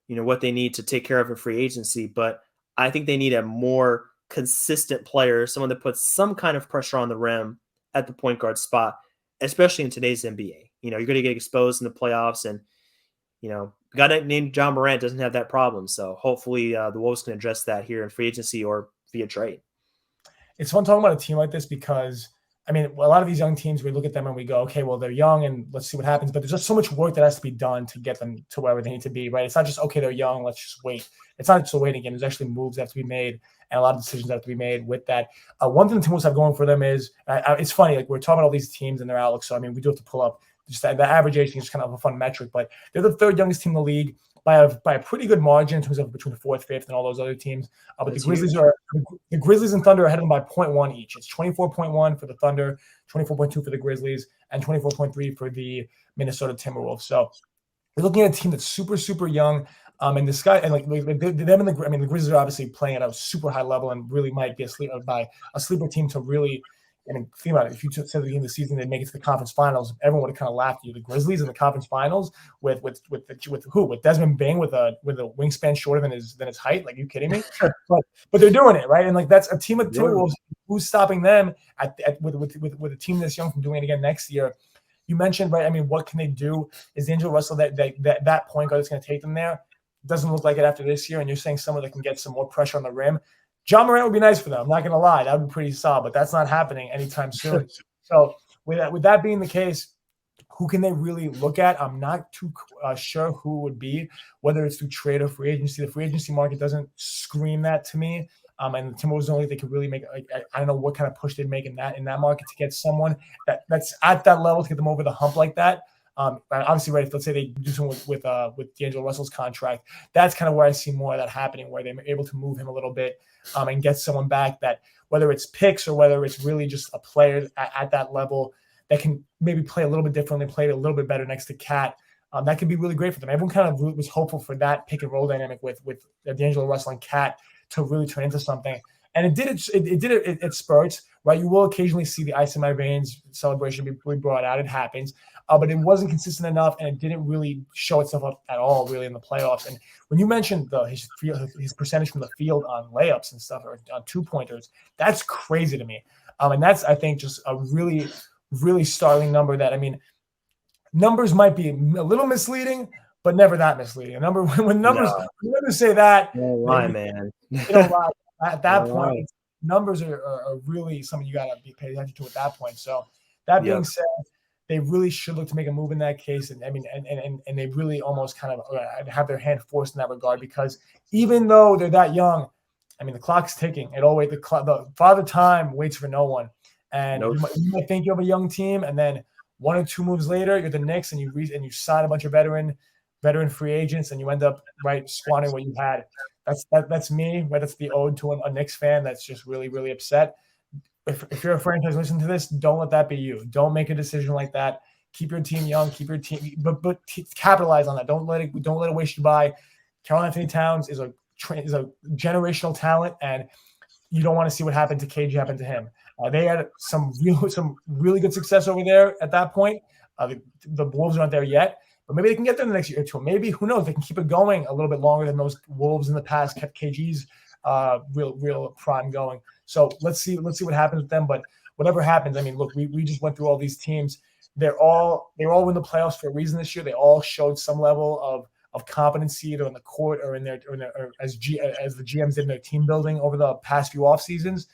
Speaker 2: what they need to take care of in free agency, but I think they need a more consistent player, someone that puts some kind of pressure on the rim at the point guard spot, especially in today's NBA. You're going to get exposed in the playoffs, and a guy named John Morant doesn't have that problem. So hopefully the Wolves can address that here in free agency or via trade.
Speaker 1: It's fun talking about a team like this because, I mean, a lot of these young teams, we look at them and we go, okay, well, they're young and let's see what happens. But there's just so much work that has to be done to get them to wherever they need to be, right? It's not just, okay, they're young, let's just wait. It's not just a waiting game. There's actually moves that have to be made and a lot of decisions that have to be made with that. One thing the Timberwolves have going for them is, it's funny, like we're talking about all these teams and their outlook. So, I mean, we do have to pull up just the average age thing is kind of a fun metric, but they're the third youngest team in the league by a pretty good margin in terms of between the fourth, fifth, and all those other teams. But the Grizzlies and Thunder are ahead of them by 0.1 each. It's 24.1 for the Thunder, 24.2 for the Grizzlies, and 24.3 for the Minnesota Timberwolves. So we're looking at a team that's super, super young. And this guy, and the Grizzlies are obviously playing at a super high level and really might be a sleeper team to really. I mean, think about it. If you said at the beginning of the season they'd make it to the conference finals, everyone would have kind of laughed at you. The Grizzlies in the conference finals with who? With Desmond Bane with a wingspan shorter than his height? Like, are you kidding me? but they're doing it, right? And like that's a team of Timberwolves. Who's stopping them with a team this young from doing it again next year? You mentioned, right? I mean, what can they do? Is D'Angelo Russell that point guard that's going to take them there? Doesn't look like it after this year. And you're saying someone that can get some more pressure on the rim. John Morant would be nice for them. I'm not going to lie. That would be pretty solid, but that's not happening anytime soon. So with that being the case, who can they really look at? I'm not too sure who it would be, whether it's through trade or free agency. The free agency market doesn't scream that to me. And the Timberwolves only they could really make. I don't know what kind of push they'd make in that market to get someone that's at that level to get them over the hump like that. Obviously, right, if let's say they do something with D'Angelo Russell's contract, that's kind of where I see more of that happening, where they're able to move him a little bit and get someone back that, whether it's picks or whether it's really just a player at that level that can maybe play a little bit differently, play a little bit better next to Cat. That could be really great for them. Everyone kind of was hopeful for that pick and roll dynamic with D'Angelo Russell and Cat to really turn into something. And it did it spurts, right? You will occasionally see the ice in my veins celebration be brought out. It happens. But it wasn't consistent enough, and it didn't really show itself up at all, really, in the playoffs. And when you mentioned his percentage from the field on layups and stuff, or on two-pointers, that's crazy to me. And that's, I think, just a really, really startling number that, I mean, numbers might be a little misleading, but never that misleading. When numbers say that,
Speaker 2: man.
Speaker 1: At that point, numbers are really something you got to be paying attention to at that point. So that being said, they really should look to make a move in that case. And I mean, and they really almost kind of have their hand forced in that regard, because even though they're that young, I mean, the clock's ticking. The Father Time waits for no one. And you might think you have a young team, and then one or two moves later, you're the Knicks, and you sign a bunch of veteran free agents, and you end up squandering what you had. That's me. Right? That's the ode to a Knicks fan that's just really, really upset. If you're a franchise listening to this, don't let that be you. Don't make a decision like that. Keep your team young. Keep your team, but capitalize on that. Don't let it waste you by. Karl Anthony Towns is a generational talent, and you don't want to see what happened to KG happen to him. They had some really good success over there at that point. The Wolves aren't there yet, but maybe they can get there in the next year or two. Maybe, who knows? They can keep it going a little bit longer than those Wolves in the past kept KG's real prime going. So let's see what happens with them. But whatever happens, I mean, look, we just went through all these teams. They all win the playoffs for a reason this year. They all showed some level of competency either on the court or as the GMs did in their team building over the past few off seasons.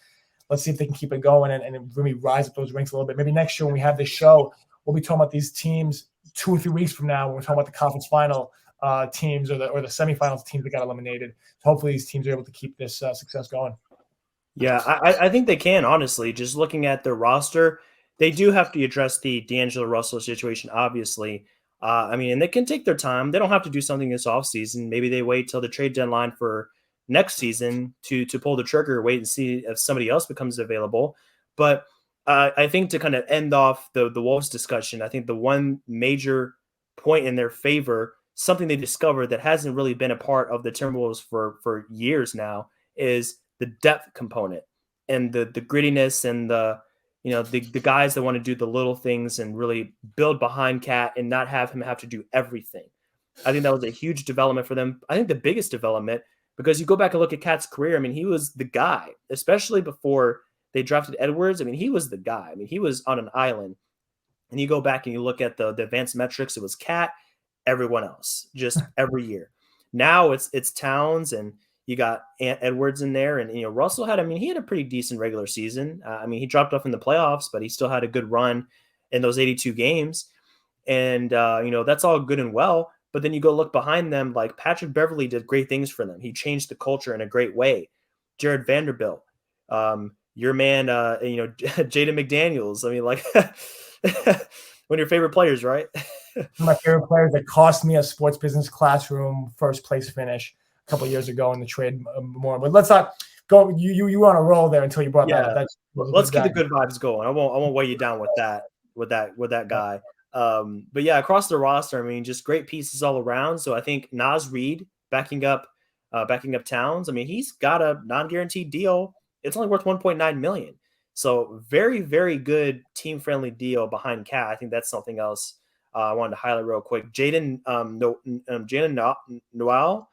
Speaker 1: Let's see if they can keep it going and really rise up those ranks a little bit. Maybe next year when we have this show, we'll be talking about these teams 2 or 3 weeks from now when we're talking about the conference final teams or the semifinals teams that got eliminated. So hopefully these teams are able to keep this success going.
Speaker 2: Yeah, I think they can, honestly. Just looking at their roster, they do have to address the D'Angelo Russell situation, obviously. I mean, and they can take their time. They don't have to do something this offseason. Maybe they wait till the trade deadline for next season to pull the trigger, wait and see if somebody else becomes available. But I think to kind of end off the Wolves discussion, I think the one major point in their favor, something they discovered that hasn't really been a part of the Timberwolves for years now, is the depth component and the grittiness and the guys that want to do the little things and really build behind Cat and not have him have to do everything. I think that was a huge development for them. I think the biggest development, because you go back and look at Cat's career, I mean, he was the guy, especially before they drafted Edwards. I mean, he was the guy. I mean, he was on an island. And you go back and you look at the advanced metrics, it was Cat, everyone else, just every year. Now it's Towns, and you got Edwards in there, and Russell had. I mean, he had a pretty decent regular season. I mean, he dropped off in the playoffs, but he still had a good run in those 82 games, and that's all good and well. But then you go look behind them, like Patrick Beverley did great things for them. He changed the culture in a great way. Jared Vanderbilt, your man, Jaden McDaniels. I mean, like one of your favorite players, right?
Speaker 1: My favorite players that cost me a sports business classroom first place finish a couple of years ago in the trade more. But let's not go. You were on a roll there until you brought that up.
Speaker 2: Let's keep the good vibes going. I won't weigh you down with that guy. But yeah, across the roster, I mean, just great pieces all around. So I think Naz Reid backing up Towns. I mean, he's got a non-guaranteed deal. It's only worth $1.9 million. So very, very good team-friendly deal behind Cat. I think that's something else I wanted to highlight real quick. Jaden Noel,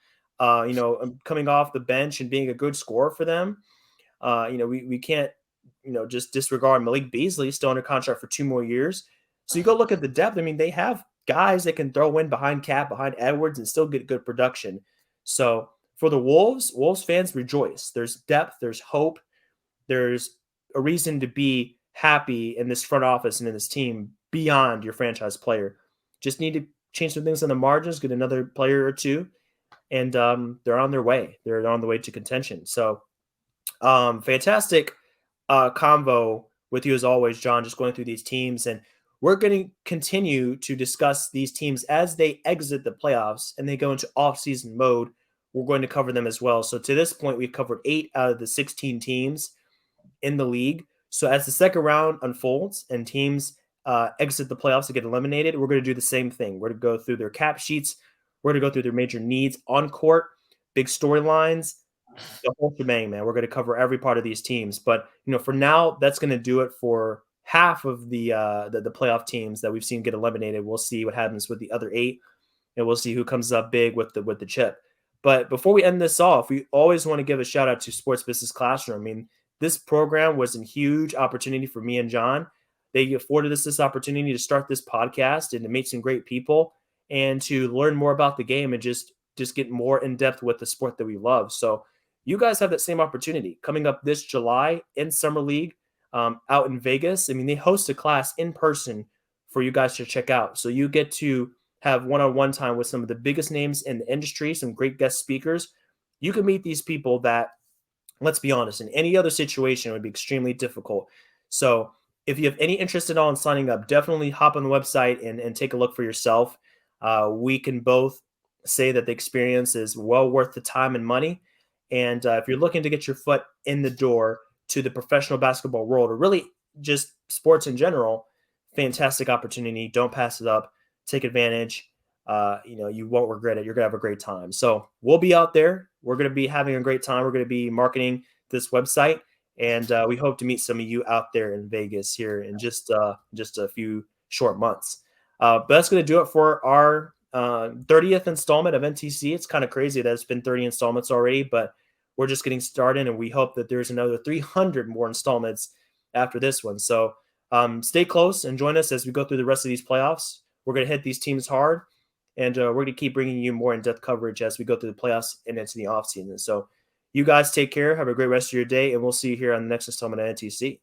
Speaker 2: coming off the bench and being a good scorer for them. We can't, just disregard Malik Beasley, still under contract for 2 more years. So you go look at the depth. I mean, they have guys that can throw in behind Cat, behind Edwards, and still get good production. So for the Wolves fans rejoice. There's depth, there's hope, there's a reason to be happy in this front office and in this team beyond your franchise player. Just need to change some things on the margins, get another player or two, and they're on their way. They're on the way to contention. So fantastic convo with you as always, John, just going through these teams. And we're going to continue to discuss these teams as they exit the playoffs and they go into off-season mode. We're going to cover them as well. So to this point, we've covered 8 out of the 16 teams in the league. So as the second round unfolds and teams exit the playoffs to get eliminated, we're going to do the same thing. We're going to go through their cap sheets. We're going to go through their major needs on court, big storylines, the whole shebang, man. We're going to cover every part of these teams. But, for now, that's going to do it for half of the playoff teams that we've seen get eliminated. We'll see what happens with the other 8, and we'll see who comes up big with the chip. But before we end this off, we always want to give a shout out to Sports Business Classroom. I mean, this program was a huge opportunity for me and John. They afforded us this opportunity to start this podcast and to meet some great people and to learn more about the game and just get more in depth with the sport that we love. So you guys have that same opportunity coming up this July in Summer League out in Vegas. I mean, they host a class in person for you guys to check out. So you get to have one-on-one time with some of the biggest names in the industry, some great guest speakers. You can meet these people that, let's be honest, in any other situation, it would be extremely difficult. So if you have any interest at all in signing up, definitely hop on the website and take a look for yourself. We can both say that the experience is well worth the time and money. And if you're looking to get your foot in the door to the professional basketball world, or really just sports in general, fantastic opportunity. Don't pass it up. Take advantage. You won't regret it. You're going to have a great time. So we'll be out there. We're going to be having a great time. We're going to be marketing this website. And we hope to meet some of you out there in Vegas here in just a few short months. But that's going to do it for our 30th installment of NTC. It's kind of crazy that it's been 30 installments already, but we're just getting started, and we hope that there's another 300 more installments after this one. So stay close and join us as we go through the rest of these playoffs. We're going to hit these teams hard, and we're going to keep bringing you more in-depth coverage as we go through the playoffs and into the offseason. So you guys take care. Have a great rest of your day, and we'll see you here on the next installment of NTC.